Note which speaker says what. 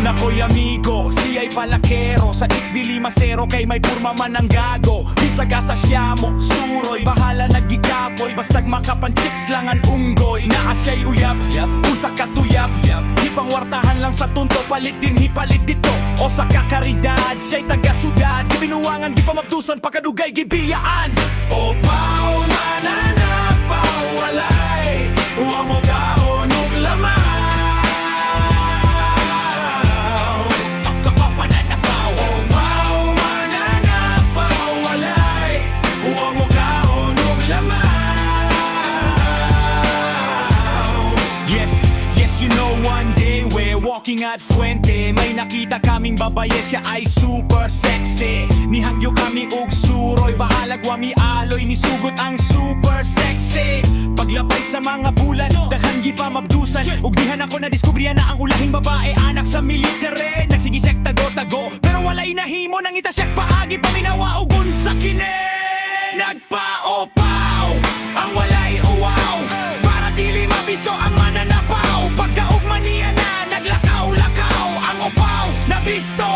Speaker 1: Una ko'y amigo, siya'y palakero. Sa chicks di 5-0, kay may purma man ang gago. Bisaga sa siyamo, suroy, bahala nagikapoy. Bastag makapan chicks lang ang unggoy. Naa siya'y uyab, usa katuyab. Hipangwartahan lang sa tunto, palit din hipalit dito. O sa kakaridad, siya'y taga-syudad. Gibinuwangan, gipamabdusan, pagkadugay, gibiyaan. O pao, mananap, pao, walay. Huwag mo kaon og lamang. Walking at Fuente, may nakita kaming babaye, siya ay super sexy. Nihangyo kami og suroy, bahalag wami aloy, nisugot ang super sexy. Paglabay sa mga bulan, daghan pa mabdusan. Ug dihan ako nadiskubrihan na ang ulahing babae, anak sa military. Nagsigisek tago-tago, pero walay nahimo nang itasyak paagi paminawa ug unsa kini. Nagpaopaw, ang walay uwaw, para dili mabisto ang mananapaw. Pagkaugman niya na naglakaw-lakaw, ang upaw na bisto